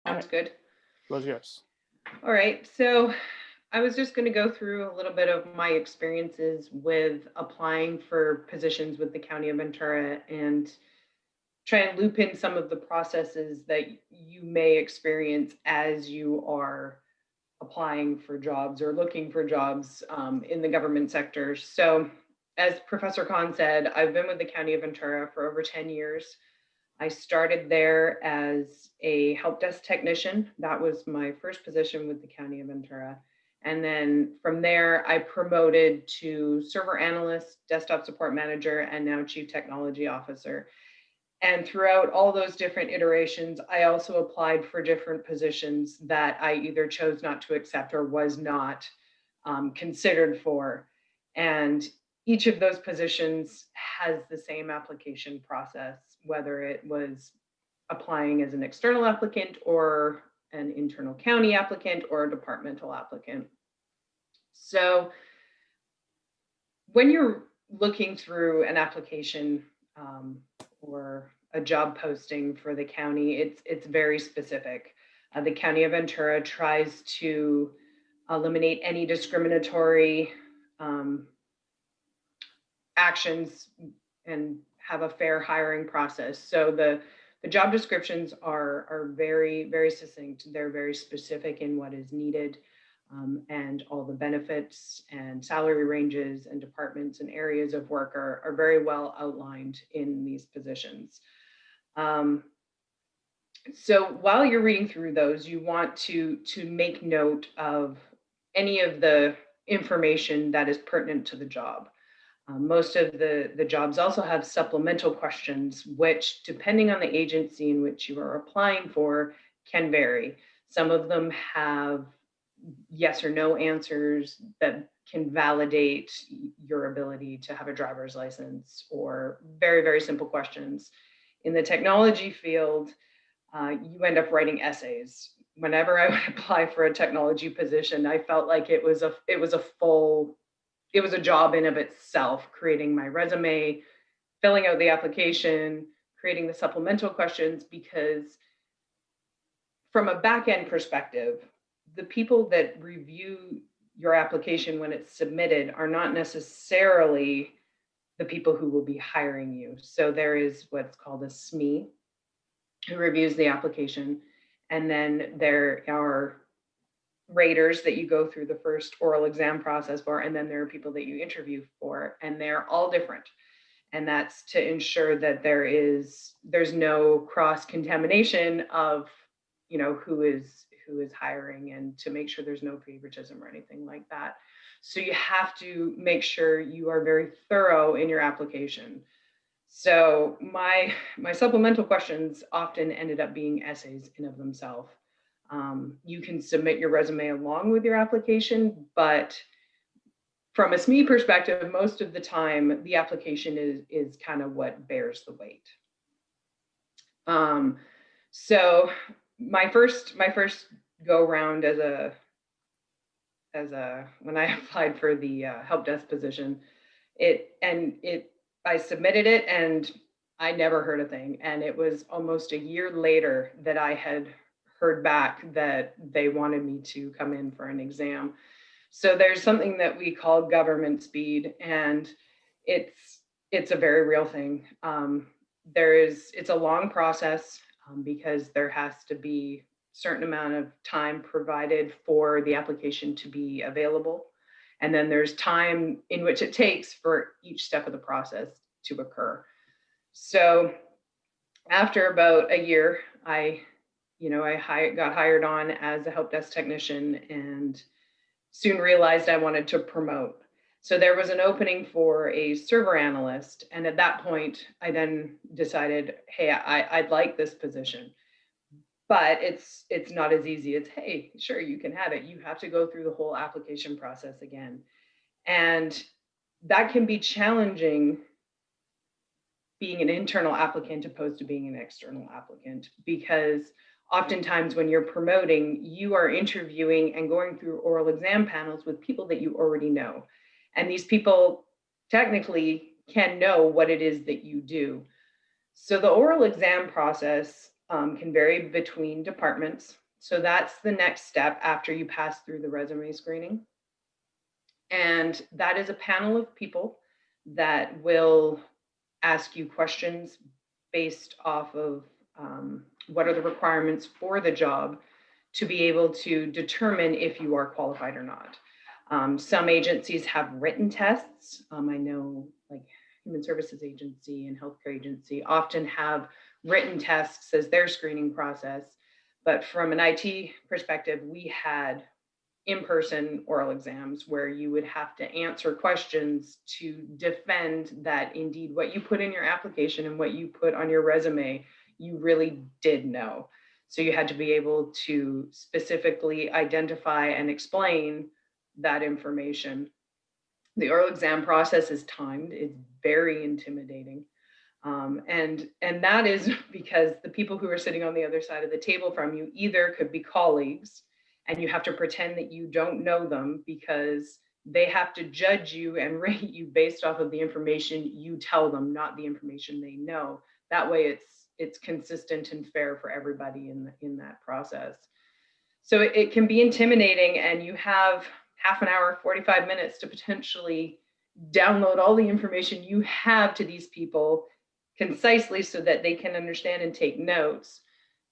Sounds good. Was yours. All right. So I was just going to go through a little bit of my experiences with applying for positions with the County of Ventura and try and loop in some of the processes that you may experience as you are applying for jobs or looking for jobs in the government sector. So, as Professor Khan said, I've been with the County of Ventura for over 10 years. I started there as a help desk technician. That was my first position with the County of Ventura. And then from there, I promoted to server analyst, desktop support manager, and now chief technology officer. And throughout all those different iterations, I also applied for different positions that I either chose not to accept or was not considered for. And each of those positions has the same application process, whether it was applying as an external applicant or an internal county applicant or a departmental applicant. So when you're looking through an application or a job posting for the county, it's very specific. The County of Ventura tries to eliminate any discriminatory actions and have a fair hiring process. So the job descriptions are very, very succinct. They're very specific in what is needed. And all the benefits and salary ranges and departments and areas of work are very well outlined in these positions. So while you're reading through those, you want to make note of any of the information that is pertinent to the job. Most of the jobs also have supplemental questions, which, depending on the agency in which you are applying for, can vary. Some of them have yes or no answers that can validate your ability to have a driver's license, or very, very simple questions. In the technology field, you end up writing essays. Whenever I would apply for a technology position, I felt like it was a job in of itself, creating my resume, filling out the application, creating the supplemental questions, because from a back-end perspective, the people that review your application when it's submitted are not necessarily the people who will be hiring you. So there is what's called a SME who reviews the application. And then there are raters that you go through the first oral exam process for, and then there are people that you interview for, and they're all different. And that's to ensure that there's no cross-contamination of, who is hiring, and to make sure there's no favoritism or anything like that. So you have to make sure you are very thorough in your application. So my supplemental questions often ended up being essays in of themselves. You can submit your resume along with your application, but from a SME perspective, most of the time the application is kind of what bears the weight. So my first go round when I applied for the help desk position, I submitted it and I never heard a thing. And it was almost a year later that I had heard back that they wanted me to come in for an exam. So there's something that we call government speed, and it's a very real thing. It's a long process because there has to be a certain amount of time provided for the application to be available. And then there's time in which it takes for each step of the process to occur. So after about a year, I got hired on as a help desk technician and soon realized I wanted to promote. So there was an opening for a server analyst. And at that point, I then decided, hey, I'd like this position. But it's not as easy as, hey, sure, you can have it. You have to go through the whole application process again. And that can be challenging being an internal applicant opposed to being an external applicant, because oftentimes when you're promoting, you are interviewing and going through oral exam panels with people that you already know. And these people technically can know what it is that you do. So the oral exam process can vary between departments. So that's the next step after you pass through the resume screening. And that is a panel of people that will ask you questions based off of what are the requirements for the job to be able to determine if you are qualified or not. Some agencies have written tests. I know like Human Services Agency and Healthcare Agency often have written tests as their screening process. But from an IT perspective, we had in-person oral exams where you would have to answer questions to defend that indeed what you put in your application and what you put on your resume, you really did know. So you had to be able to specifically identify and explain that information. The oral exam process is timed. It's very intimidating. And that is because the people who are sitting on the other side of the table from you either could be colleagues, and you have to pretend that you don't know them because they have to judge you and rate you based off of the information you tell them, not the information they know. That way it's consistent and fair for everybody in that process. So it can be intimidating, and you have half an hour, 45 minutes to potentially download all the information you have to these people concisely so that they can understand and take notes,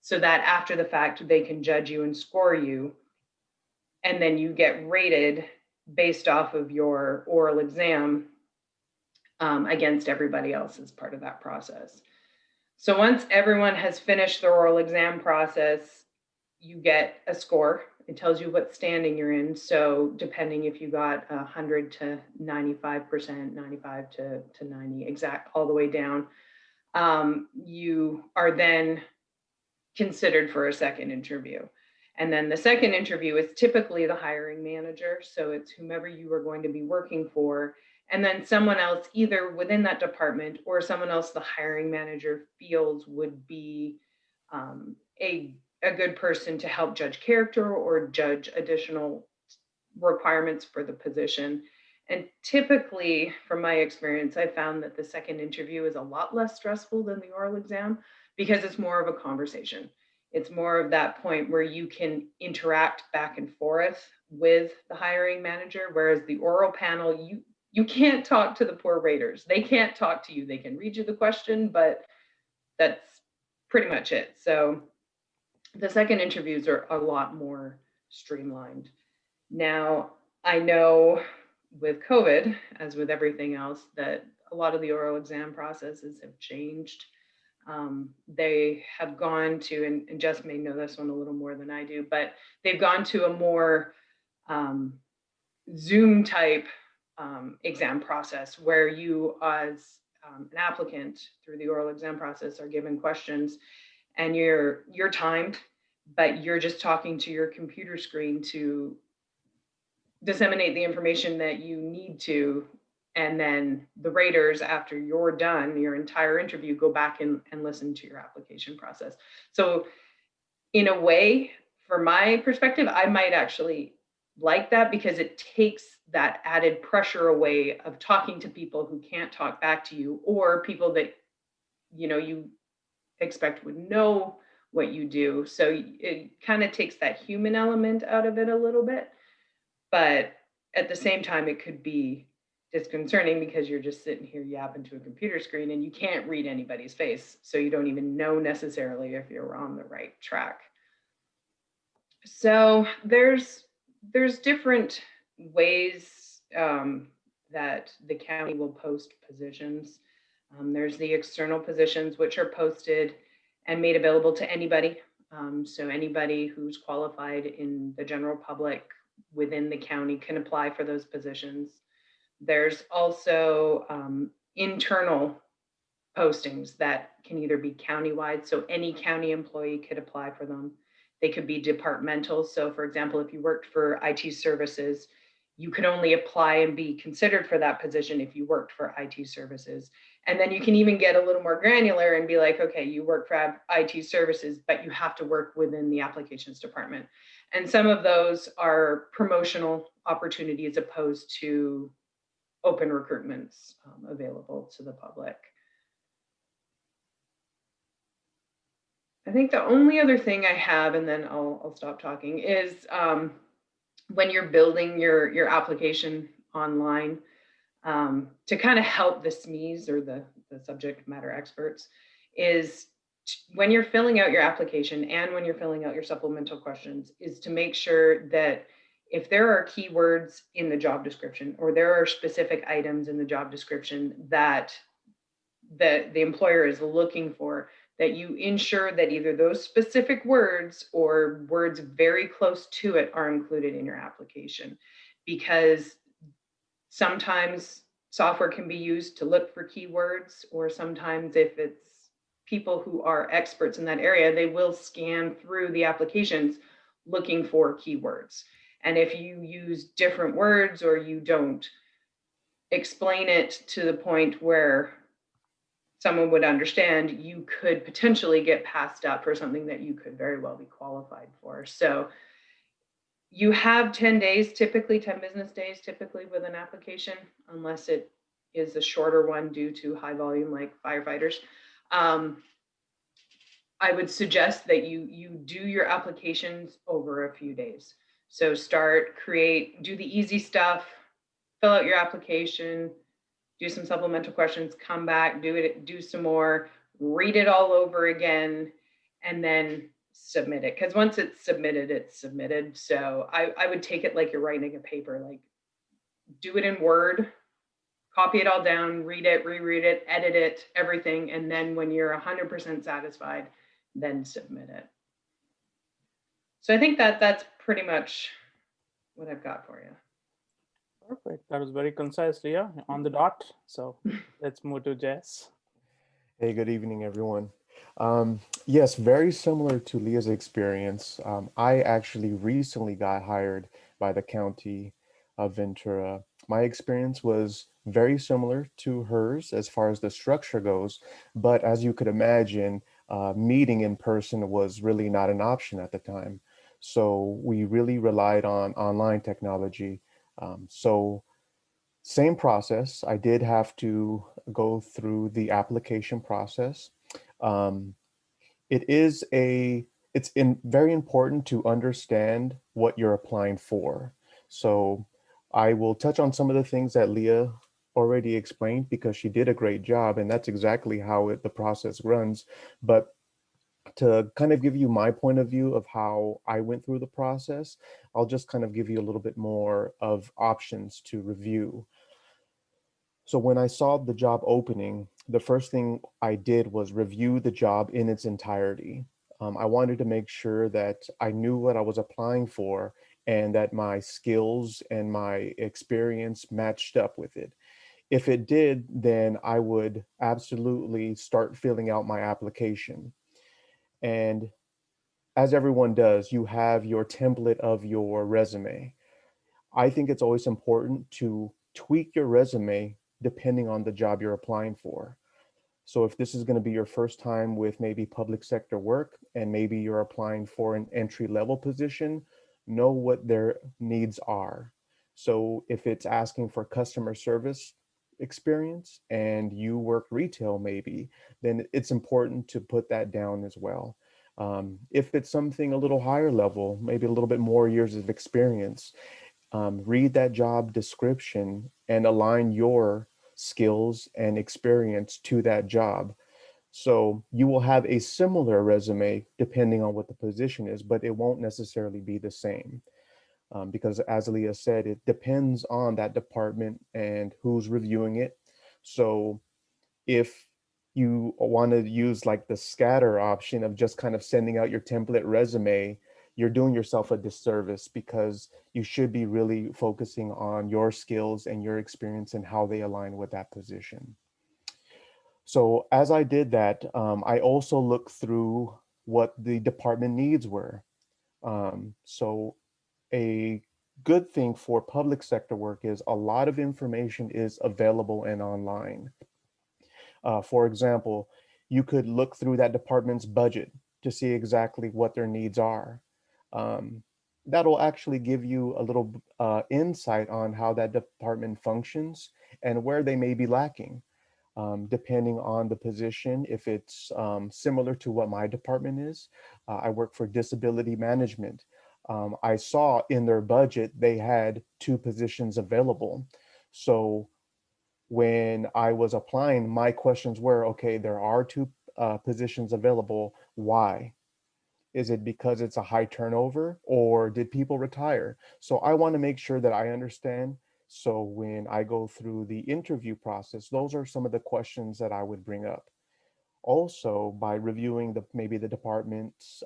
so that after the fact they can judge you and score you, and then you get rated based off of your oral exam against everybody else as part of that process. So once everyone has finished their oral exam process, you get a score. It tells you what standing you're in. So depending if you got 100 to 95%, 95 to 90, exact all the way down, you are then considered for a second interview. And then the second interview is typically the hiring manager. So it's whomever you are going to be working for. And then someone else, either within that department or someone else the hiring manager feels would be a good person to help judge character or judge additional requirements for the position. And typically, from my experience, I found that the second interview is a lot less stressful than the oral exam because it's more of a conversation. It's more of that point where you can interact back and forth with the hiring manager, whereas the oral panel, you can't talk to the poor raters. They can't talk to you. They can read you the question, but that's pretty much it. So the second interviews are a lot more streamlined. Now, I know with COVID, as with everything else, that a lot of the oral exam processes have changed. They have gone to, and Jess may know this one a little more than I do, but they've gone to a more Zoom type exam process where you as an applicant through the oral exam process are given questions, and you're timed, but you're just talking to your computer screen to disseminate the information that you need to. And then the raters, after you're done, your entire interview, go back and listen to your application process. So in a way, from my perspective, I might actually like that because it takes that added pressure away of talking to people who can't talk back to you, or people that you expect would know what you do. So it kind of takes that human element out of it a little bit. But at the same time, it could be disconcerting because you're just sitting here yapping to a computer screen and you can't read anybody's face. So you don't even know necessarily if you're on the right track. So there's different ways that the county will post positions. There's the external positions, which are posted and made available to anybody. So anybody who's qualified in the general public within the county can apply for those positions. There's also internal postings that can either be countywide, so any county employee could apply for them. They could be departmental. So for example, if you worked for IT services, you could only apply and be considered for that position if you worked for IT services. And then you can even get a little more granular and be like, okay, you work for IT services, but you have to work within the applications department. And some of those are promotional opportunities opposed to open recruitments available to the public. I think the only other thing I have, and then I'll stop talking, is when you're building your application online, to kind of help the SMEs or the subject matter experts, is when you're filling out your application and when you're filling out your supplemental questions, is to make sure that if there are keywords in the job description or there are specific items in the job description that the employer is looking for, that you ensure that either those specific words or words very close to it are included in your application. Because sometimes software can be used to look for keywords, or sometimes if it's people who are experts in that area, they will scan through the applications looking for keywords. And if you use different words or you don't explain it to the point where someone would understand, you could potentially get passed up for something that you could very well be qualified for. So you have 10 days, typically 10 business days, typically with an application, unless it is a shorter one due to high volume like firefighters. I would suggest that you do your applications over a few days. So do the easy stuff, fill out your application, do some supplemental questions, come back, do some more, read it all over again, and then submit it. Because once it's submitted, it's submitted. So I would take it like you're writing a paper, like do it in Word, copy it all down, read it, reread it, edit it, everything. And then when you're 100% satisfied, then submit it. So I think that's pretty much what I've got for you. Perfect. That was very concise, Leah, on the dot. So let's move to Jess. Hey, good evening, everyone. Yes, very similar to Leah's experience. I actually recently got hired by the county of Ventura. My experience was very similar to hers as far as the structure goes, but as you could imagine, meeting in person was really not an option at the time. So we really relied on online technology. So same process. I did have to go through the application process. Um, it is very important to understand what you're applying for. So I will touch on some of the things that Leah already explained because she did a great job, and that's exactly how the process runs. But to kind of give you my point of view of how I went through the process, I'll just kind of give you a little bit more of options to review. So when I saw the job opening, the first thing I did was review the job in its entirety. I wanted to make sure that I knew what I was applying for and that my skills and my experience matched up with it. If it did, then I would absolutely start filling out my application. And as everyone does, you have your template of your resume. I think it's always important to tweak your resume depending on the job you're applying for. So if this is going to be your first time with maybe public sector work and maybe you're applying for an entry level position, know what their needs are. So if it's asking for customer service experience and you work retail maybe, then it's important to put that down as well. If it's something a little higher level, maybe a little bit more years of experience, read that job description and align your skills and experience to that job. So you will have a similar resume depending on what the position is, but it won't necessarily be the same. Because as Leah said, it depends on that department and who's reviewing it. So if you want to use like the scatter option of just kind of sending out your template resume, you're doing yourself a disservice because you should be really focusing on your skills and your experience and how they align with that position. So as I did that, I also looked through what the department needs were. So a good thing for public sector work is a lot of information is available and online. For example, you could look through that department's budget to see exactly what their needs are. Um, that'll actually give you a little insight on how that department functions and where they may be lacking. depending on the position. If it's similar to what my department is, I work for disability management. I saw in their budget, they had 2 positions available. So when I was applying, my questions were, okay, there are 2 positions available. Why? Is it because it's a high turnover, or did people retire? So I want to make sure that I understand. So when I go through the interview process, those are some of the questions that I would bring up. Also, by reviewing maybe the department's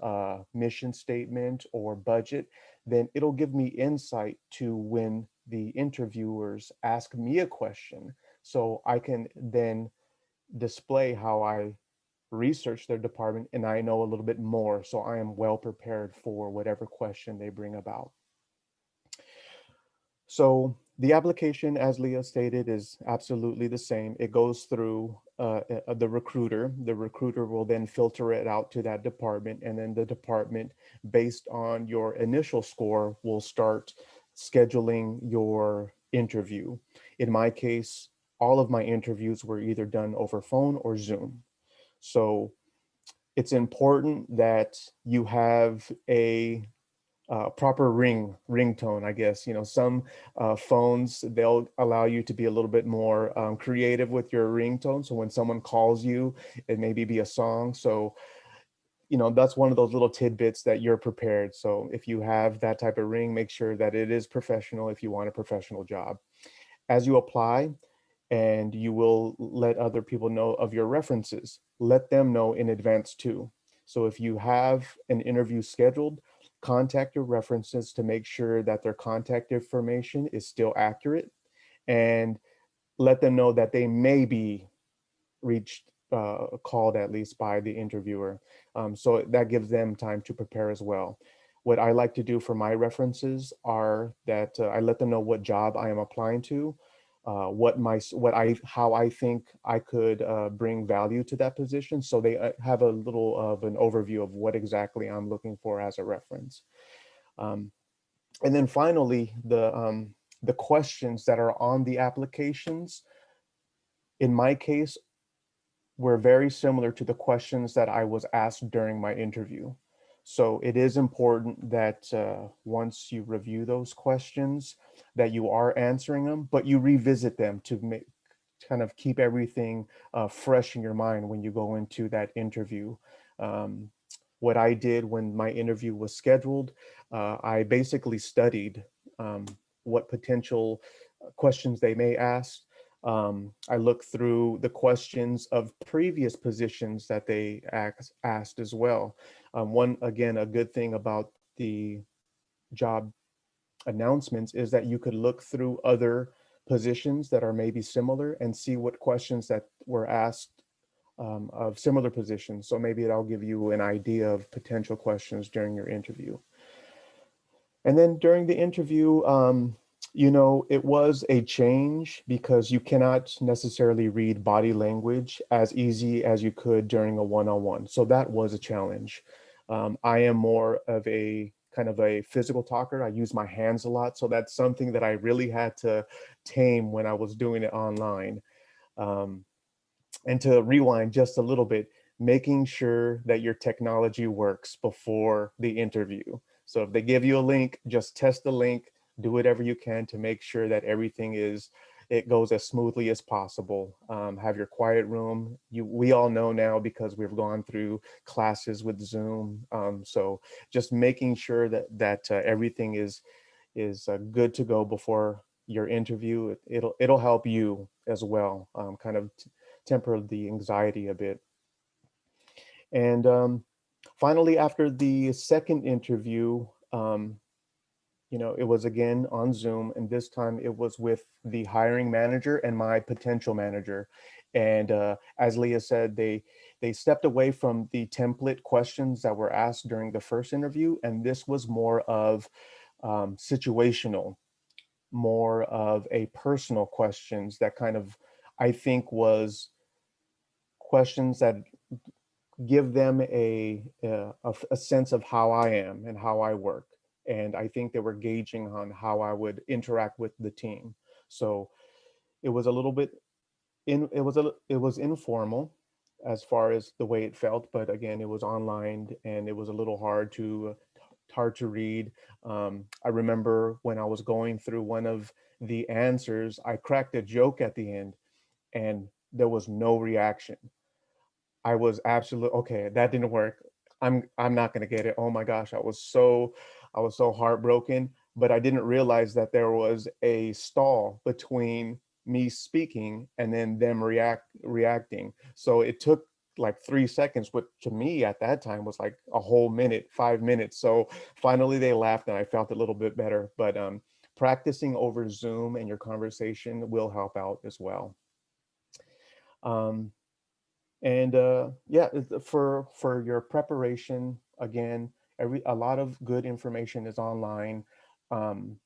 mission statement or budget, then it'll give me insight to when the interviewers ask me a question. So I can then display how I research their department and I know a little bit more. So I am well prepared for whatever question they bring about. So the application, as Leah stated, is absolutely the same. It goes through the recruiter. The recruiter will then filter it out to that department, and then the department, based on your initial score, will start scheduling your interview. In my case, all of my interviews were either done over phone or Zoom. So it's important that you have a proper ringtone, I guess. You know, some phones, they'll allow you to be a little bit more creative with your ringtone. So when someone calls you, it maybe be a song. So, you know, that's one of those little tidbits that you're prepared. So if you have that type of ring, make sure that it is professional if you want a professional job. As you apply, and you will let other people know of your references. Let them know in advance too. So if you have an interview scheduled, contact your references to make sure that their contact information is still accurate, and let them know that they may be reached, called at least by the interviewer. So that gives them time to prepare as well. What I like to do for my references are that I let them know what job I am applying to, how I think I could bring value to that position. So they have a little of an overview of what exactly I'm looking for as a reference. Um, and then finally, the questions that are on the applications, in my case, were very similar to the questions that I was asked during my interview. So it is important that once you review those questions, that you are answering them, but you revisit them to kind of keep everything fresh in your mind when you go into that interview. Um, what I did when my interview was scheduled, I basically studied what potential questions they may ask. I looked through the questions of previous positions that they asked as well. Again, a good thing about the job announcements is that you could look through other positions that are maybe similar and see what questions that were asked of similar positions. So maybe that'll give you an idea of potential questions during your interview. And then during the interview, you know, it was a change because you cannot necessarily read body language as easy as you could during a one-on-one. So that was a challenge. I am more of a kind of a physical talker. I use my hands a lot. So that's something that I really had to tame when I was doing it online. Um, and to rewind just a little bit, making sure that your technology works before the interview. So if they give you a link, just test the link, do whatever you can to make sure that it goes as smoothly as possible. Have your quiet room. We all know now because we've gone through classes with Zoom. So just making sure that everything is good to go before your interview. It'll help you as well, kind of temper the anxiety a bit. And finally, after the second interview, you know, it was again on Zoom, and this time it was with the hiring manager and my potential manager. And as Leah said, they stepped away from the template questions that were asked during the first interview, and this was more of situational, more of a personal questions that kind of, I think, was questions that give them a sense of how I am and how I work. And I think they were gauging on how I would interact with the team. So it was a little bit it was informal as far as the way it felt, but again, it was online and it was a little hard to read. I remember when I was going through one of the answers, I cracked a joke at the end, and there was no reaction. I was absolutely okay. That didn't work. I'm not gonna get it. Oh my gosh, I was so heartbroken. But I didn't realize that there was a stall between me speaking and then them reacting. So it took like 3 seconds, which to me at that time was like a whole minute, 5 minutes. So finally they laughed and I felt a little bit better. But practicing over Zoom and your conversation will help out as well. Um, and yeah, for your preparation, again, a lot of good information is online. Um,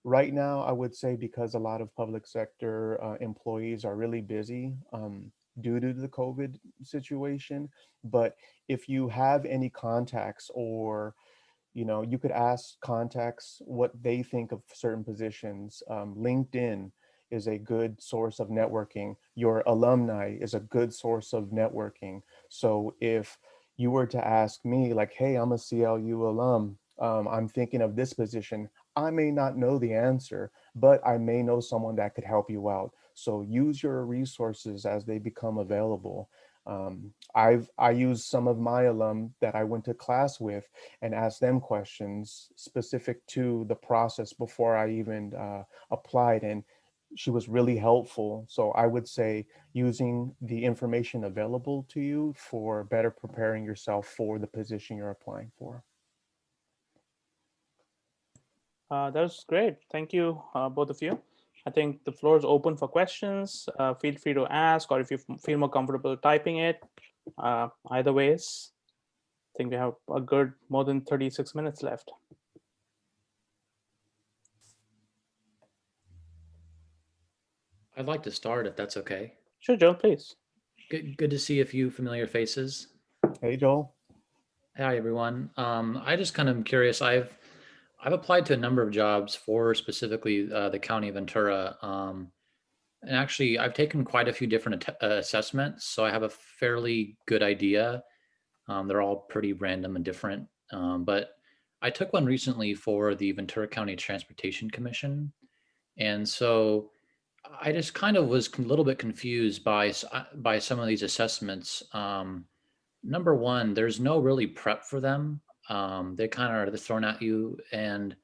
right now, I would say because a lot of public sector employees are really busy due to the COVID situation. But if you have any contacts, or you could ask contacts what they think of certain positions. LinkedIn is a good source of networking. Your alumni is a good source of networking. So if you were to ask me, like, hey, I'm a CLU alum, I'm thinking of this position, I may not know the answer, but I may know someone that could help you out. So use your resources as they become available. I use some of my alum that I went to class with and ask them questions specific to the process before I even applied. And she was really helpful. So I would say using the information available to you for better preparing yourself for the position you're applying for. That was great. Thank you, both of you. I think the floor is open for questions. Feel free to ask, or if you feel more comfortable typing it. Either ways, I think we have a good more than 36 minutes left. I'd like to start if that's okay. Sure, Joe, please. Good to see a few familiar faces. Hey, Joel. Hi, everyone. I just kind of curious. I've applied to a number of jobs for specifically the county of Ventura, and actually I've taken quite a few different assessments, so I have a fairly good idea. They're all pretty random and different, but I took one recently for the Ventura County Transportation Commission, and so I just kind of was a little bit confused by some of these assessments. Number one, there's no really prep for them. They kind of are thrown at you, and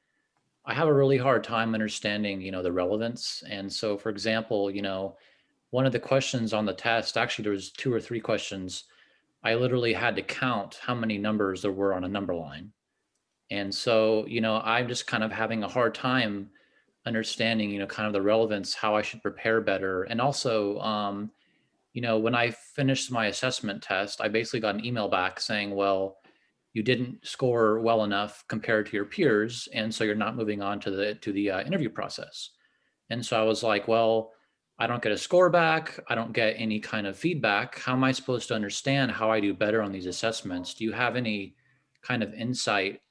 I have a really hard time understanding, the relevance. And so, for example, one of the questions on the test, actually, there was two or three questions. I literally had to count how many numbers there were on a number line. And so, I'm just kind of having a hard time understanding, kind of the relevance, how I should prepare better. And also, when I finished my assessment test, I basically got an email back saying, well, you didn't score well enough compared to your peers, and so you're not moving on to the interview process. And so I was like, well, I don't get a score back. I don't get any kind of feedback. How am I supposed to understand how I do better on these assessments? Do you have any kind of insight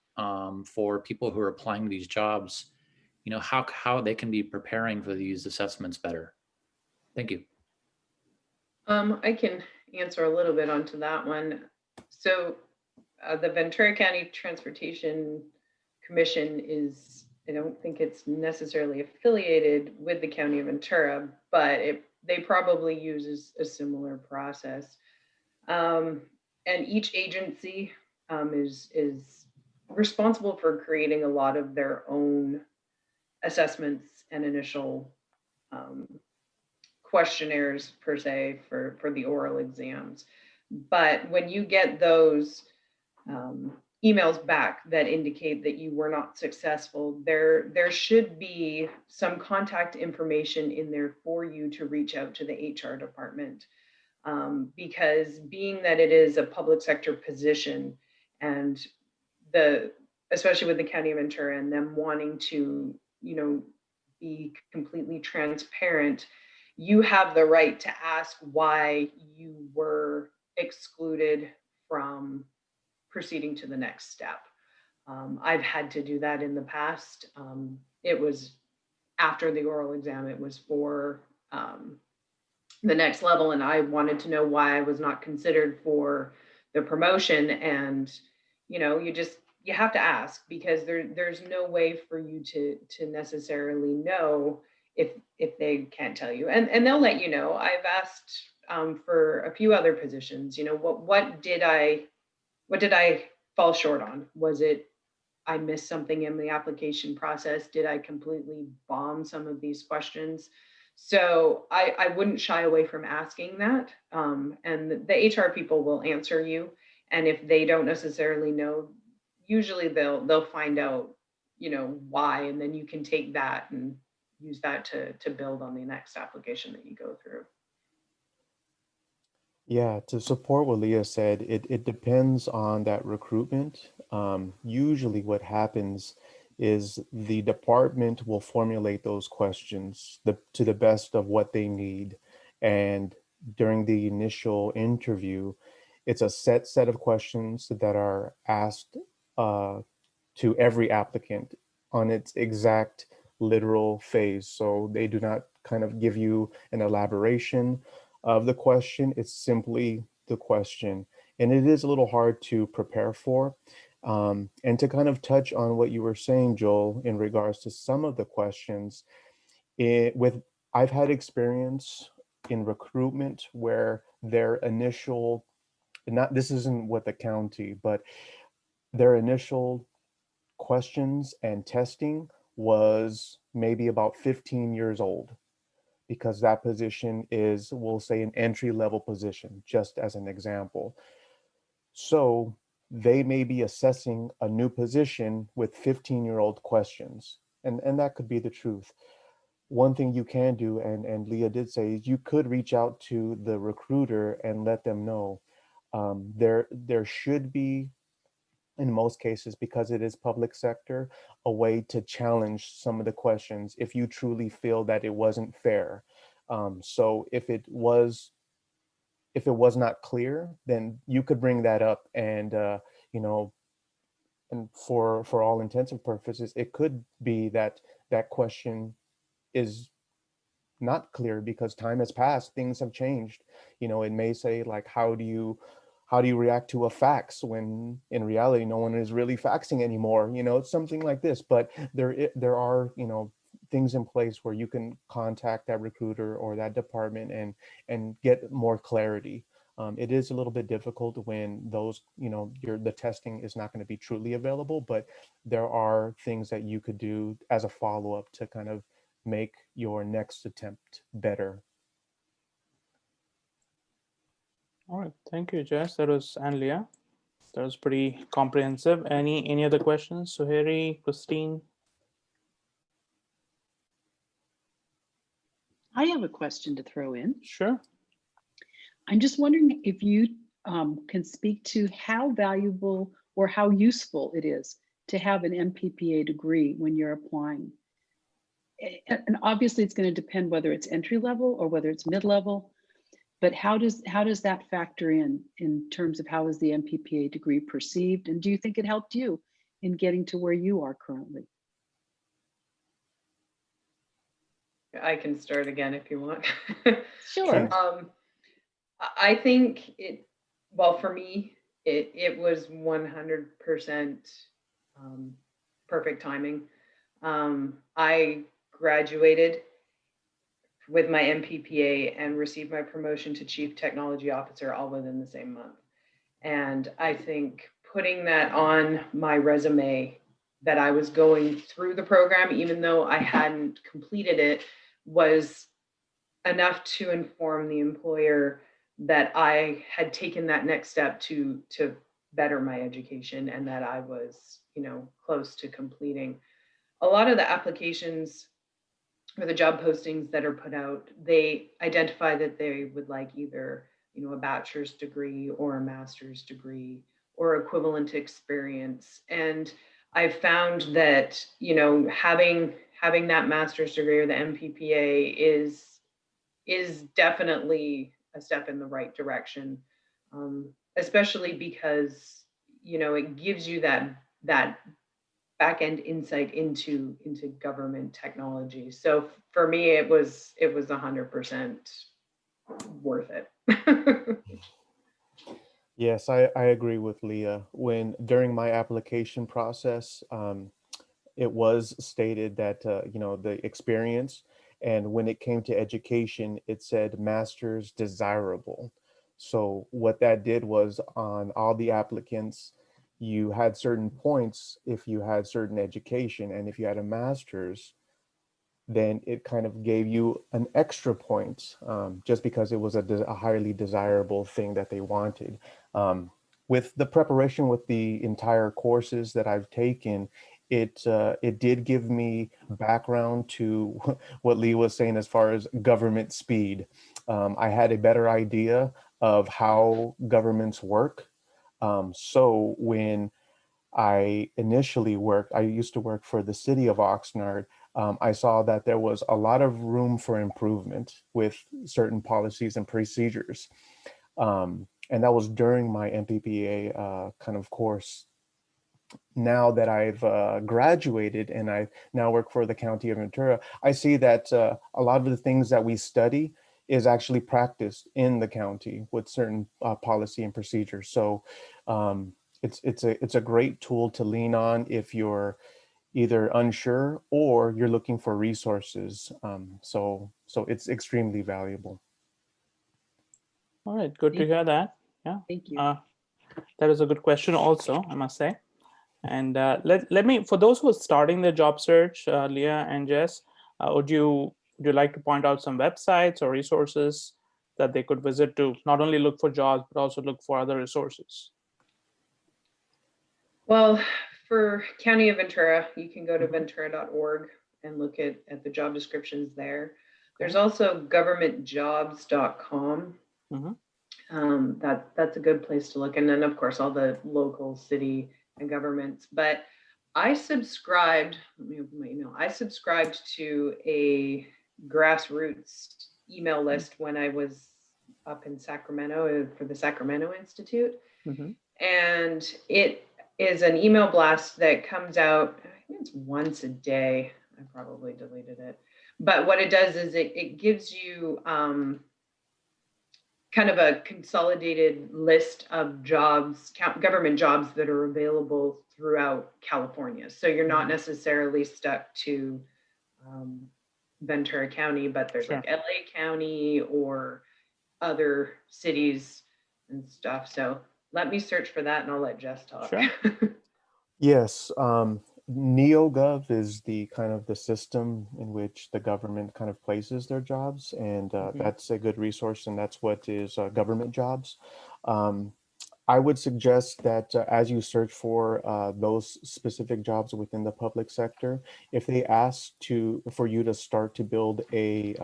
for people who are applying to these jobs? How they can be preparing for these assessments better? Thank you. I can answer a little bit onto that one. So the Ventura County Transportation Commission is, I don't think it's necessarily affiliated with the County of Ventura, but they probably use a similar process. And each agency is responsible for creating a lot of their own assessments and initial questionnaires per se for the oral exams. But when you get those emails back that indicate that you were not successful, there should be some contact information in there for you to reach out to the HR department. Because being that it is a public sector position, and especially with the County of Ventura and them wanting to, be completely transparent, you have the right to ask why you were excluded from proceeding to the next step. I've had to do that in the past. It was after the oral exam, it was for the next level, and I wanted to know why I was not considered for the promotion. And you have to ask, because there's no way for you to necessarily know if they can't tell you, and they'll let you know. I've asked for a few other positions, what did I fall short on? Was it I missed something in the application process? Did I completely bomb some of these questions? So I wouldn't shy away from asking that. And the HR people will answer you. And if they don't necessarily know, usually they'll find out, why, and then you can take that and use that to build on the next application that you go through. Yeah, to support what Leah said, it depends on that recruitment. Usually what happens is the department will formulate those questions to the best of what they need. And during the initial interview, it's a set of questions that are asked to every applicant on its exact literal phase. So they do not kind of give you an elaboration of the question. It's simply the question. And it is a little hard to prepare for. And to kind of touch on what you were saying, Joel, in regards to some of the questions, I've had experience in recruitment where their initial, not this isn't with the county, but their initial questions and testing was maybe about 15 years old, because that position is, we'll say, an entry level position, just as an example. So they may be assessing a new position with 15-year-old questions. And that could be the truth. One thing you can do, and Leah did say, is you could reach out to the recruiter and let them know. There should be, in most cases, because it is public sector, a way to challenge some of the questions if you truly feel that it wasn't fair. So if it was not clear, then you could bring that up, and you know, and for all intents and purposes, it could be that that question is not clear because time has passed, things have changed. It may say like, how do you react to a fax, when in reality no one is really faxing anymore? It's something like this. But there are things in place where you can contact that recruiter or that department and get more clarity. It is a little bit difficult when those the testing is not going to be truly available, but there are things that you could do as a follow-up to kind of make your next attempt better. All right, thank you, Jess. And Leah. That was pretty comprehensive. Any other questions? Suheri, Christine? I have a question to throw in. Sure. I'm just wondering if you can speak to how valuable or how useful it is to have an MPPA degree when you're applying. And obviously it's going to depend whether it's entry level or whether it's mid-level, but how does that factor in terms of how is the MPPA degree perceived? And do you think it helped you in getting to where you are currently? I can start again if you want. Sure. I think well, for me, it was 100% perfect timing. I graduated with my MPPA and received my promotion to Chief Technology Officer all within the same month. And I think putting that on my resume, that I was going through the program, even though I hadn't completed it, was enough to inform the employer that I had taken that next step to better my education, and that I was, close to completing. A lot of the applications or the job postings that are put out, they identify that they would like either, a bachelor's degree or a master's degree or equivalent experience. And I've found that, having that master's degree or the MPPA is definitely a step in the right direction, especially because, it gives you that back-end insight into government technology. So for me, it was 100% worth it. Yes, I agree with Leah. When during my application process, it was stated that the experience, and when it came to education, it said master's desirable. So what that did was on all the applicants, you had certain points if you had certain education, and if you had a master's, then it kind of gave you an extra point, just because it was a highly desirable thing that they wanted. With the preparation with the entire courses that I've taken, it did give me background to what Lee was saying as far as government speed. I had a better idea of how governments work. So when I used to work for the city of Oxnard. I saw that there was a lot of room for improvement with certain policies and procedures. And that was during my MPPA kind of course. Now that I've graduated and I now work for the County of Ventura, I see that a lot of the things that we study is actually practiced in the county with certain policy and procedures. So it's a great tool to lean on if you're either unsure or you're looking for resources. So it's extremely valuable. All right, good to hear that. Yeah, Thank you. that is a good question also, I must say. And let me, for those who are starting their job search, Leah and Jess, would you like to point out some websites or resources that they could visit to not only look for jobs, but also look for other resources? Well, for County of Ventura, you can go to ventura.org and look at the job descriptions there. There's also governmentjobs.com. That's a good place to look. And then, of course, all the local city and governments. But I subscribed, let me open my email. I subscribed to a grassroots email list when I was up in Sacramento for the Sacramento Institute. And it is an email blast that comes out, I think it's once a day. I probably deleted it. But what it does is it gives you kind of a consolidated list of jobs, government jobs that are available throughout California. So you're not necessarily stuck to Ventura County, but there's like LA County or other cities and stuff. So let me search for that and I'll let Jess talk. Sure. Yes, NeoGov is the kind of the system in which the government kind of places their jobs, and that's a good resource, and that's what is government jobs. I would suggest that as you search for those specific jobs within the public sector, if they ask for you to start to build a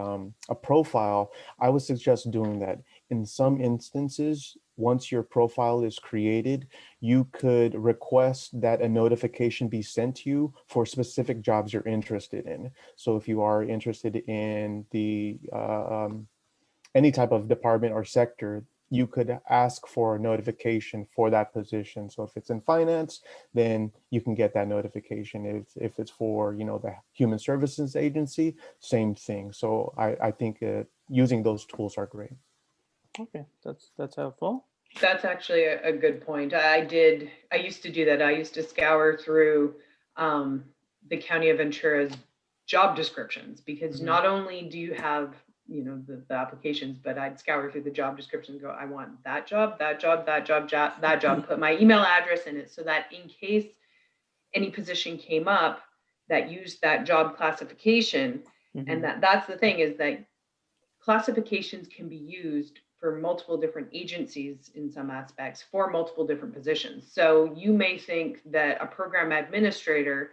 profile, I would suggest doing that. In some instances, once your profile is created, you could request that a notification be sent to you for specific jobs you're interested in. So if you are interested in the any type of department or sector, you could ask for a notification for that position. So if it's in finance, then you can get that notification. If it's for, the Human Services Agency, same thing. So I think using those tools are great. Okay, that's helpful. That's actually a good point. I used to do that. I used to scour through the County of Ventura's job descriptions, because not only do you have the applications, but I'd scour through the job description and go, I want that job, that job, that job, that job, put my email address in it, so that in case any position came up that used that job classification, and that's the thing, is that classifications can be used for multiple different agencies in some aspects for multiple different positions. So you may think that a program administrator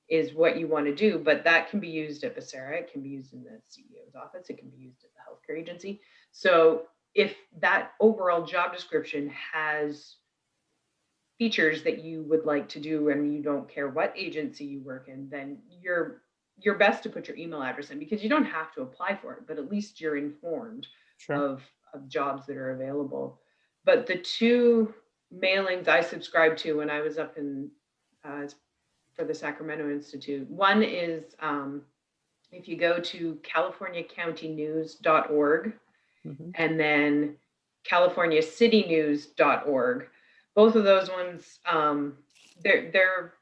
is what you want to do, but that can be used at Becerra, it can be used in the CEO's office, it can be used at the healthcare agency. So if that overall job description has features that you would like to do and you don't care what agency you work in, then you're best to put your email address in, because you don't have to apply for it, but at least you're informed of jobs that are available. But the two mailings I subscribed to when I was up in for the Sacramento Institute. One is if you go to californiacountynews.org, and then californiacitynews.org. Both of those ones, they're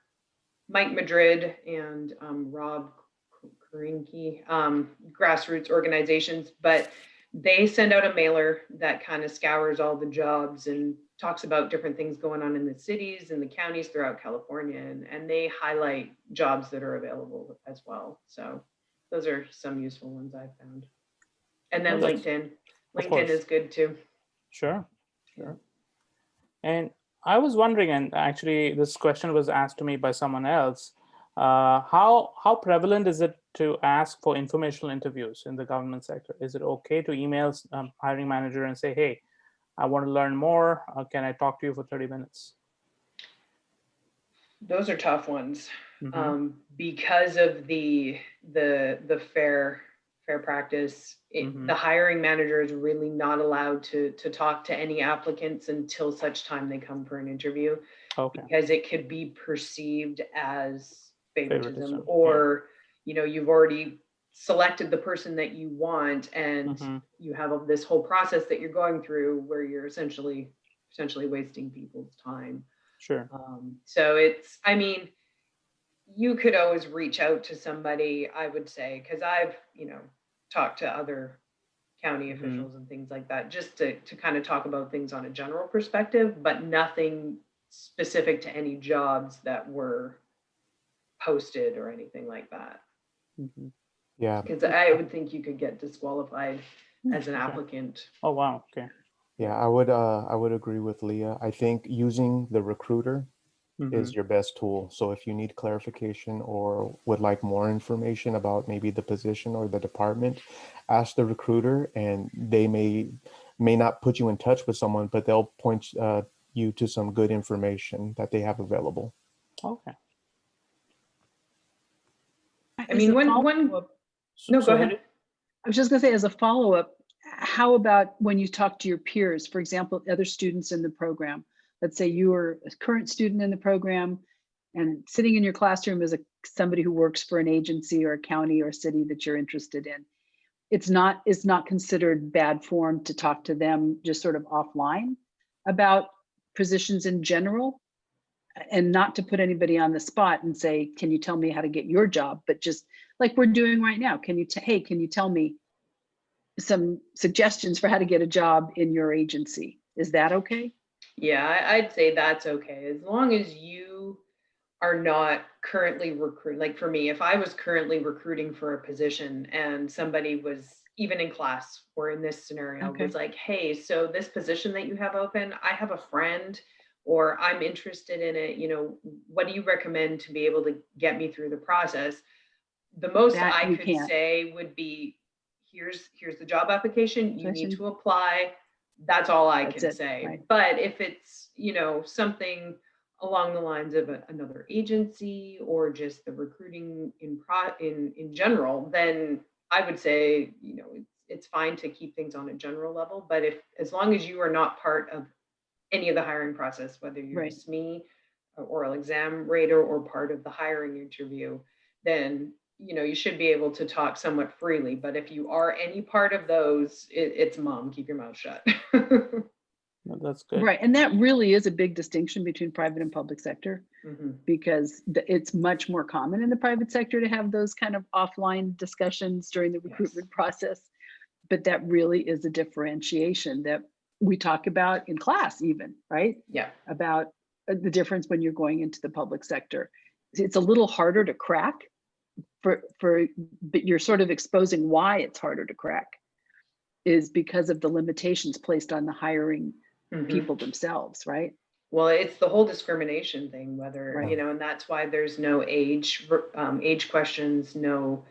Mike Madrid and Rob Karinke, grassroots organizations, but they send out a mailer that kind of scours all the jobs and talks about different things going on in the cities and the counties throughout California, and they highlight jobs that are available as well. So those are some useful ones I've found. And then LinkedIn. LinkedIn is good too. Sure. And I was wondering, and actually this question was asked to me by someone else, how prevalent is it to ask for informational interviews in the government sector? Is it okay to email hiring manager and say, hey, I want to learn more. Can I talk to you for 30 minutes? Those are tough ones, because of the fair practice. The hiring manager is really not allowed to talk to any applicants until such time they come for an interview, because it could be perceived as favoritism, or you've already selected the person that you want, and you have this whole process that you're going through where you're essentially wasting people's time. Sure. So you could always reach out to somebody, I would say, because I've talked to other county officials and things like that, just to kind of talk about things on a general perspective, but nothing specific to any jobs that were posted or anything like that. Yeah. Because I would think you could get disqualified as an applicant. Oh, wow. Okay. Yeah, I would agree with Leah. I think using the recruiter is your best tool. So if you need clarification or would like more information about maybe the position or the department, ask the recruiter, and they may not put you in touch with someone, but they'll point you to some good information that they have available. Okay. Go ahead. I was just going to say, as a follow-up, how about when you talk to your peers, for example, other students in the program? Let's say you are a current student in the program, and sitting in your classroom is somebody who works for an agency or a county or a city that you're interested in. It's not considered bad form to talk to them just sort of offline about positions in general, and not to put anybody on the spot and say, can you tell me how to get your job? But just like we're doing right now, can you tell me some suggestions for how to get a job in your agency? Is that okay? Yeah, I'd say that's okay, as long as you are not currently recruiting. Like for me, if I was currently recruiting for a position and somebody was even in class or in this scenario was like, hey, so this position that you have open, I have a friend, or I'm interested in it, what do you recommend to be able to get me through the process? The most I could say would be, here's the job application, you need to apply. That's all I can say. Right. But if it's, something along the lines of another agency or just the recruiting in general, then I would say, it's fine to keep things on a general level. But as long as you are not part of any of the hiring process, whether you're just me, oral exam rater, or part of the hiring interview, then you should be able to talk somewhat freely. But if you are any part of those, it's mom, keep your mouth shut. That's good. Right. And that really is a big distinction between private and public sector, because it's much more common in the private sector to have those kind of offline discussions during the recruitment process. But that really is a differentiation that we talk about in class even, right? Yeah. About the difference when you're going into the public sector. It's a little harder to crack, but you're sort of exposing why it's harder to crack is because of the limitations placed on the hiring people themselves, right? Well, it's the whole discrimination thing, whether, and that's why there's no age questions, no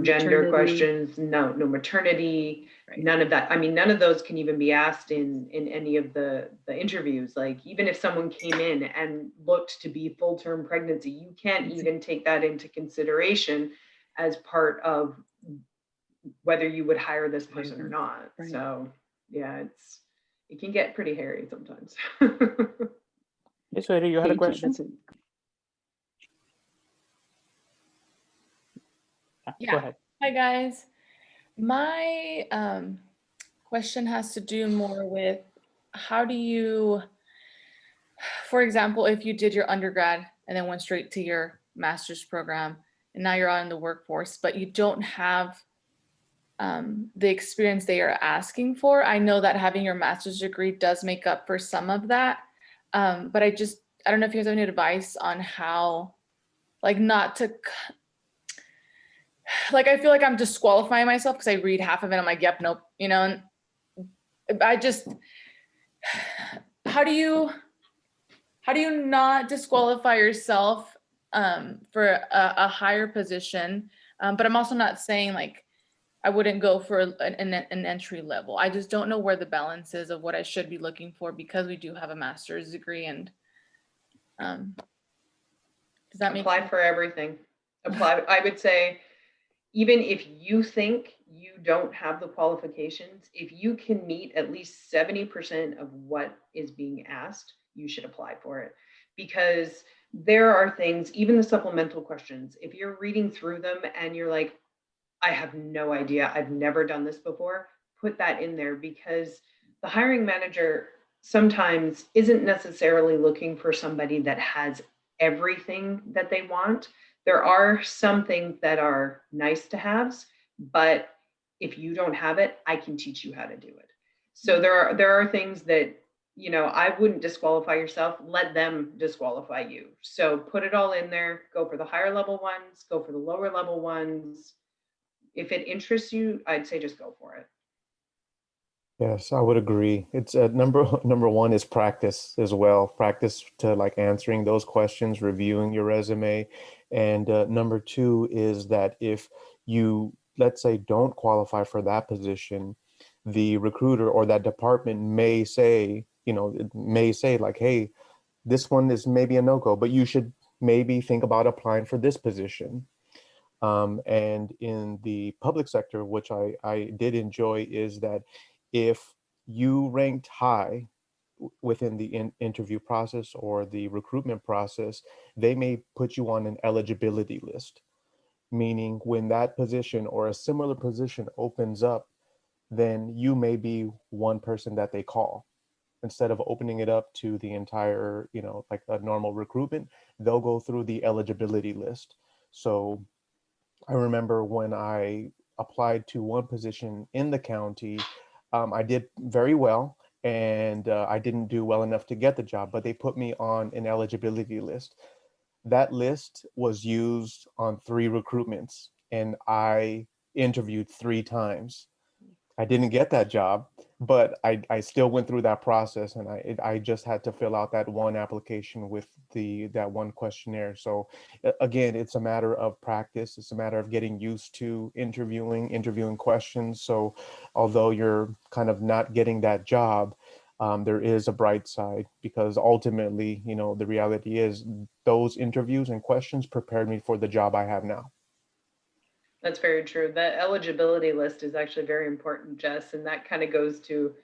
gender questions, no maternity, none of that. I mean, none of those can even be asked in any of the interviews. Like, even if someone came in and looked to be full-term pregnancy, you can't even take that into consideration as part of whether you would hire this person or not. Right. So yeah, it can get pretty hairy sometimes. Yes, Eddie, you had a question? Yeah. Go ahead. Hi guys. My question has to do more with how do you, for example, if you did your undergrad and then went straight to your master's program and now you're out in the workforce, but you don't have the experience they are asking for. I know that having your master's degree does make up for some of that. But I don't know if you guys have any advice on how, like, not to, like, I feel like I'm disqualifying myself because I read half of it. I'm like, yep, nope, you know, and I just, how do you not disqualify yourself for a higher position? But I'm also not saying like, I wouldn't go for an entry level. I just don't know where the balance is of what I should be looking for because we do have a master's degree. And does that make Apply sense? for everything. Apply. I would say, even if you think you don't have the qualifications, if you can meet at least 70% of what is being asked, you should apply for it. Because there are things, even the supplemental questions, if you're reading through them and you're like, I have no idea, I've never done this before, put that in there, because the hiring manager sometimes isn't necessarily looking for somebody that has everything that they want. There are some things that are nice to haves, but if you don't have it, I can teach you how to do it. So there are things that, you know, I wouldn't disqualify yourself, let them disqualify you. So put it all in there, go for the higher level ones, go for the lower level ones. If it interests you, I'd say just go for it. Yes, I would agree. It's number one is practice as well. Practice to like answering those questions, reviewing your resume. And number two is that if you, let's say, don't qualify for that position, the recruiter or that department may say, it may say like, hey, this one is maybe a no-go, but you should maybe think about applying for this position. And in the public sector, which I did enjoy, is that if you ranked high within the interview process or the recruitment process, they may put you on an eligibility list, meaning when that position or a similar position opens up, then you may be one person that they call. Instead of opening it up to the entire, like a normal recruitment, they'll go through the eligibility list. So I remember when I applied to one position in the county, I did very well, and I didn't do well enough to get the job, but they put me on an eligibility list. That list was used on 3 recruitments, and I interviewed 3 times. I didn't get that job, but I still went through that process, and I just had to fill out that one application with that one questionnaire. So again, it's a matter of practice. It's a matter of getting used to interviewing questions. So although you're kind of not getting that job, there is a bright side, because ultimately, the reality is those interviews and questions prepared me for the job I have now. That's very true. The eligibility list is actually very important, Jess, and that kind of goes to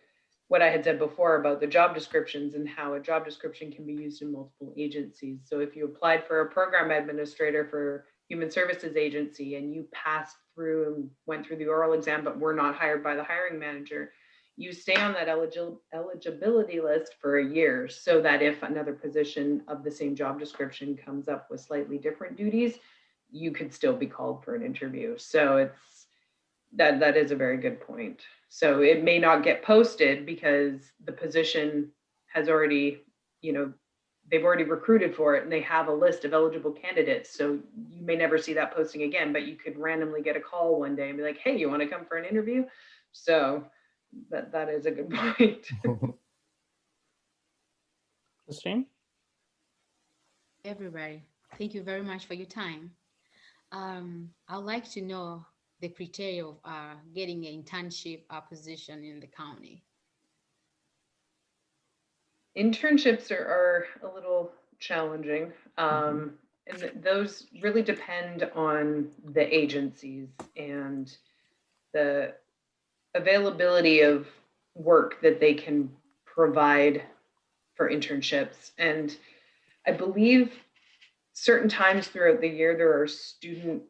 what I had said before about the job descriptions and how a job description can be used in multiple agencies. So if you applied for a program administrator for human services agency and you passed through and went through the oral exam, but were not hired by the hiring manager, you stay on that eligibility list for a year, so that if another position of the same job description comes up with slightly different duties, you could still be called for an interview. So that is a very good point. So it may not get posted because the position has already, they've already recruited for it and they have a list of eligible candidates. So you may never see that posting again, but you could randomly get a call one day and be like, hey, you want to come for an interview? So that is a good point. Christine? Everybody, thank you very much for your time. I'd like to know the criteria of getting an internship position in the county. Internships are a little challenging. And those really depend on the agencies and the availability of work that they can provide for internships. And I believe certain times throughout the year, there are student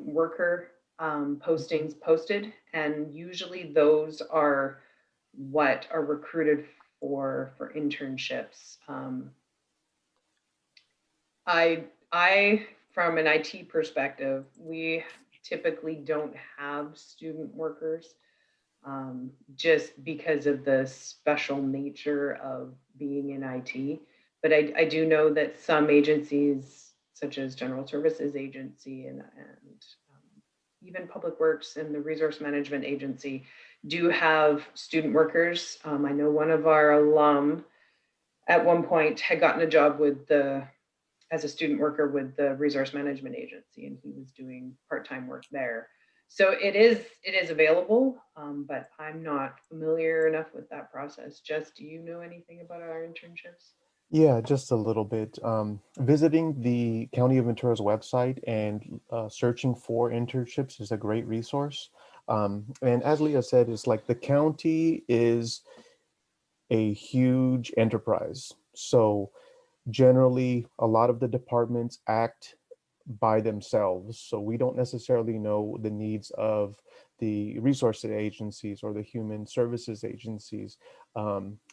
worker postings posted, and usually those are what are recruited for internships. I, from an IT perspective, we typically don't have student workers just because of the special nature of being in IT. But I do know that some agencies, such as General Services Agency and even Public Works and the Resource Management Agency, do have student workers. I know one of our alum at one point had gotten a job as a student worker with the Resource Management Agency, and he was doing part-time work there. So it is available, but I'm not familiar enough with that process. Jess, do you know anything about our internships? Yeah, just a little bit. Visiting the County of Ventura's website and searching for internships is a great resource. And as Leah said, it's like the county is a huge enterprise. So generally, a lot of the departments act by themselves. So we don't necessarily know the needs of the resource agencies or the human services agencies.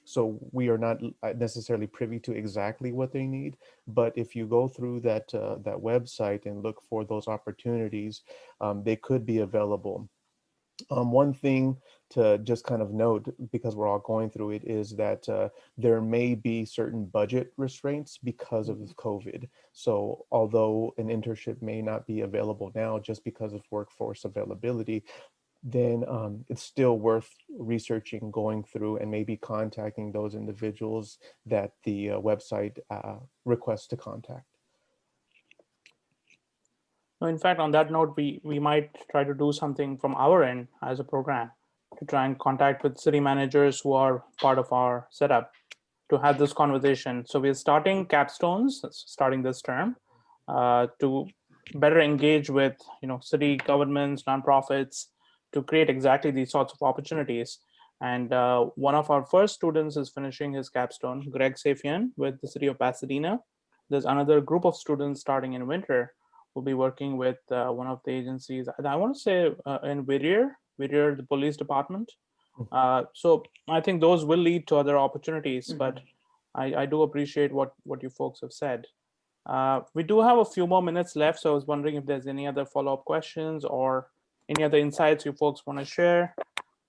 So we are not necessarily privy to exactly what they need. But if you go through that website and look for those opportunities, they could be available. One thing to just kind of note, because we're all going through it, is that there may be certain budget restraints because of COVID. So although an internship may not be available now just because of workforce availability, then it's still worth researching, going through, and maybe contacting those individuals that the website requests to contact. No, in fact, on that note, we might try to do something from our end as a program to try and contact with city managers who are part of our setup to have this conversation. So we're starting capstones, starting this term, to better engage with city governments, nonprofits, to create exactly these sorts of opportunities. And one of our first students is finishing his capstone, Greg Safian, with the city of Pasadena. There's another group of students starting in winter. We'll be working with one of the agencies, I want to say in Whittier, the police department. So I think those will lead to other opportunities, but I do appreciate what you folks have said. We do have a few more minutes left, so I was wondering if there's any other follow-up questions or any other insights you folks want to share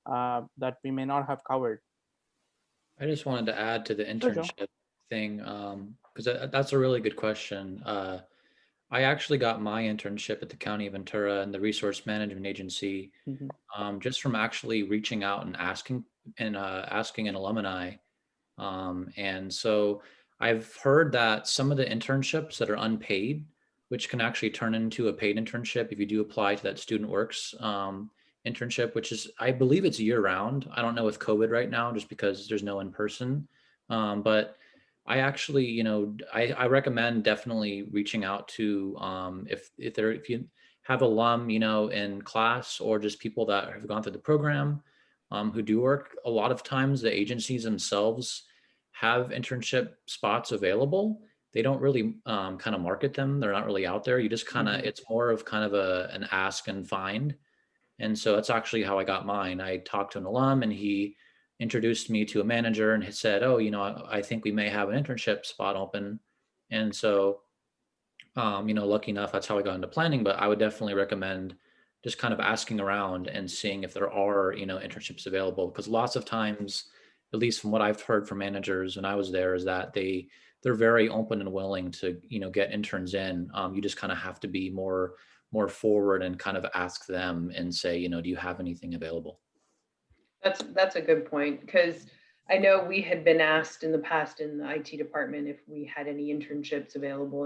that we may not have covered. I just wanted to add to the internship thing, because that's a really good question. I actually got my internship at the County of Ventura and the Resource Management Agency just from actually reaching out and asking an alumni. And so I've heard that some of the internships that are unpaid, which can actually turn into a paid internship if you do apply to that Student Works internship, which is, I believe it's year round. I don't know with COVID right now, just because there's no in person. But I actually, I recommend definitely reaching out to if you have alum, in class, or just people that have gone through the program who do work. A lot of times the agencies themselves have internship spots available. They don't really kind of market them. They're not really out there. You just kind of, it's more of kind of an ask and find. And so that's actually how I got mine. I talked to an alum and he introduced me to a manager and he said, oh, I think we may have an internship spot open. And so, lucky enough, that's how I got into planning. But I would definitely recommend just kind of asking around and seeing if there are, internships available. Because lots of times, at least from what I've heard from managers when I was there, is that they're very open and willing to, get interns in. You just kind of have to be more forward and kind of ask them and say, do you have anything available? That's a good point, because I know we had been asked in the past in the IT department if we had any internships available,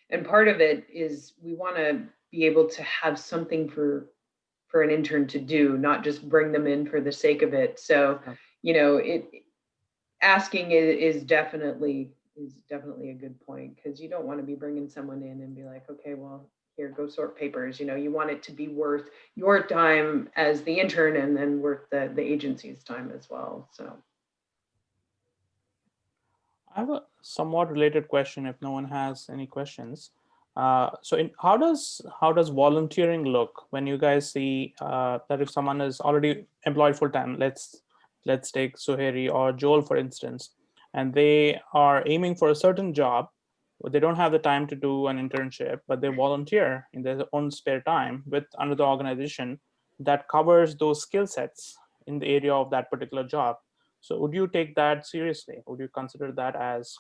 and part of it is we want to be able to have something for an intern to do, not just bring them in for the sake of it. So, asking is definitely a good point, because you don't want to be bringing someone in and be like, okay, well, here, go sort papers. You want it to be worth your time as the intern and then worth the agency's time as well. So I have a somewhat related question if no one has any questions. So how does volunteering look when you guys see that if someone is already employed full-time, let's let's take Suheri or Joel, for instance, and they are aiming for a certain job, but they don't have the time to do an internship, but they volunteer in their own spare time with another organization that covers those skill sets in the area of that particular job. So would you take that seriously? Would you consider that as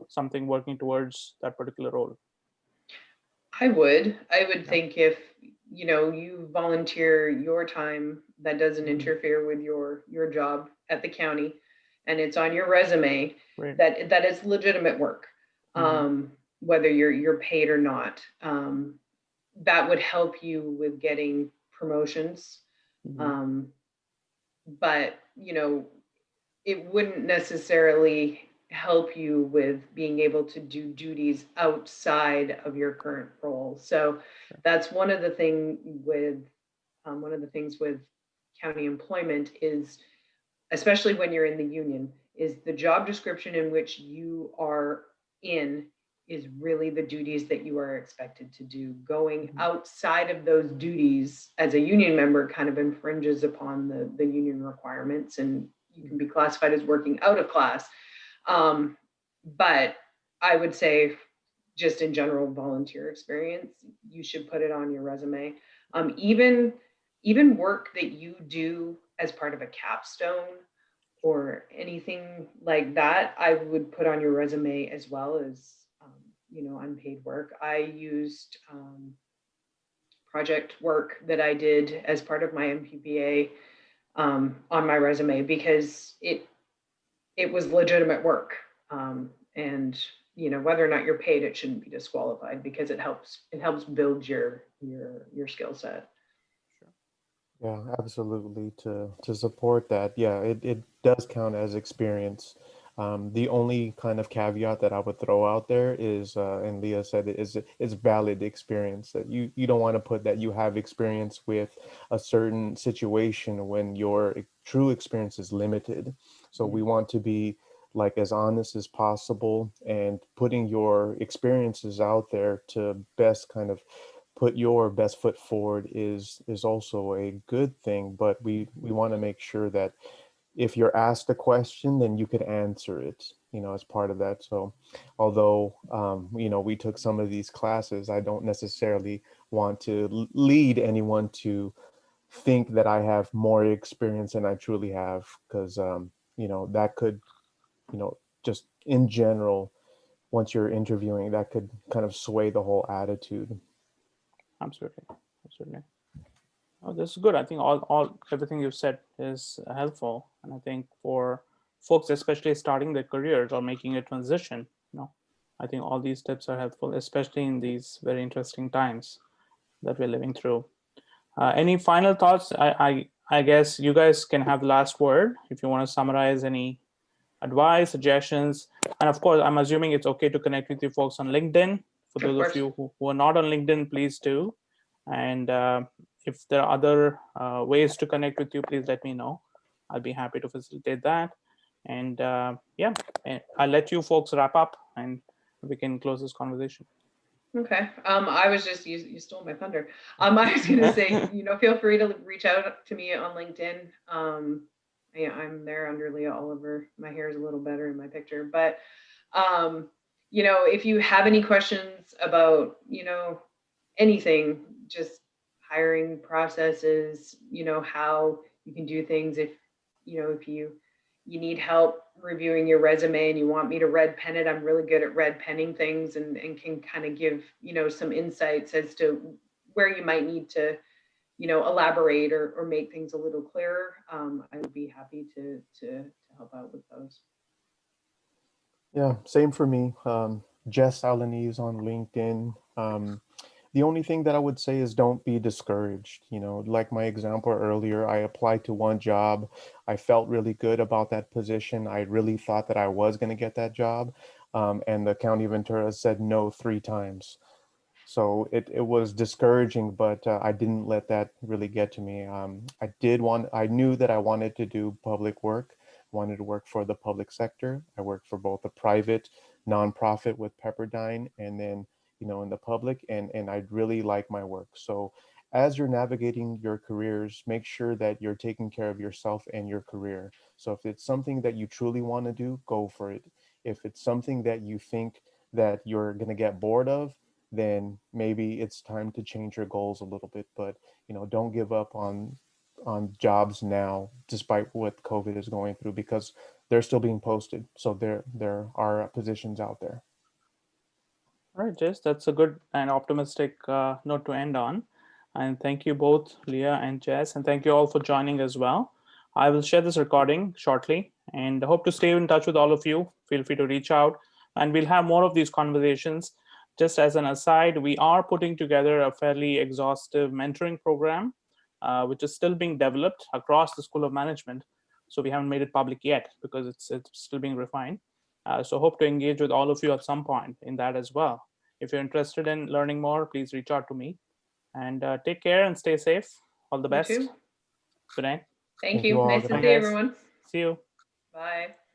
something working towards that particular role? I would. I would Yeah. think if you volunteer your time that doesn't Mhm. interfere with your job at the county, and it's on your resume, Right. that is legitimate work, Mhm. whether you're paid or not. That would help you with getting promotions, Mhm. um, but it wouldn't necessarily help you with being able to do duties outside of your current role. So Sure. that's one of the things with county employment is, especially when you're in the union, is the job description in which you are in is really the duties that you are expected to do. Going Mhm. outside of those duties as a union member kind of infringes upon the union requirements, and you can be classified as working out of class. Um, but I would say, just in general volunteer experience, you should put it on your resume. Even work that you do as part of a capstone or anything like that, I would put on your resume as well as unpaid work. I used project work that I did as part of my MPPA on my resume because it was legitimate work. And whether or not you're paid, it shouldn't be disqualified because it helps build your skill set. Sure. Yeah, absolutely. To support that, yeah, it does count as experience. The only kind of caveat that I would throw out there is, and Leah said it is valid experience. That you don't want to put that you have experience with a certain situation when your true experience is limited. So we Mhm. want to be like as honest as possible and putting your experiences out there to best kind of put your best foot forward is also a good thing, but we want to make sure that if you're asked a question, then you could answer it, as part of that. So although we took some of these classes, I don't necessarily want to lead anyone to think that I have more experience than I truly have, because that could, you know just in general, once you're interviewing, that could kind of sway the whole attitude. Absolutely. Absolutely. Oh, this is good. I think all everything you've said is helpful, and I think for folks, especially starting their careers or making a transition, I think all these tips are helpful, especially in these very interesting times that we're living through. Any final thoughts? I guess you guys can have the last word if you want to summarize any advice, suggestions, and of course, I'm assuming it's okay to connect with you folks on LinkedIn. For Of those of course. you who are not on LinkedIn, please do. And if there are other ways to connect with you, please let me know. I'll be happy to facilitate that. And yeah, I'll let you folks wrap up and we can close this conversation. Okay. I was just you stole my thunder. I was gonna say, feel free to reach out to me on LinkedIn. Yeah, I'm there under Leah Oliver. My hair is a little better in my picture, but if you have any questions about, anything, just hiring processes, how you can do things. If you need help reviewing your resume and you want me to red pen it, I'm really good at red penning things and can kind of give, some insights as to where you might need to, elaborate or make things a little clearer. I would be happy to help out with those. Yeah, same for me. Jess Alaniz on LinkedIn. The only thing that I would say is don't be discouraged. Like my example earlier, I applied to one job. I felt really good about that position. I really thought that I was going to get that job. And the County of Ventura said no 3 times. So it was discouraging, but I didn't let that really get to me. I knew that I wanted to do public work, wanted to work for the public sector. I worked for both a private nonprofit with Pepperdine and then, in the public, and I really like my work. So as you're navigating your careers, make sure that you're taking care of yourself and your career. So if it's something that you truly want to do, go for it. If it's something that you think that you're going to get bored of, then maybe it's time to change your goals a little bit. But don't give up on jobs now, despite what COVID is going through, because they're still being posted. So there are positions out there. All right, Jess, that's a good and optimistic note to end on. And thank you both, Leah and Jess, and thank you all for joining as well. I will share this recording shortly and hope to stay in touch with all of you. Feel free to reach out and we'll have more of these conversations. Just as an aside, we are putting together a fairly exhaustive mentoring program, which is still being developed across the School of Management. So we haven't made it public yet because it's still being refined. So hope to engage with all of you at some point in that as well. If you're interested in learning more, please reach out to me. And take care and stay safe. All the best. too. Good night. Thank Thank you. you all. Nice Good to night. see everyone. See you. Bye.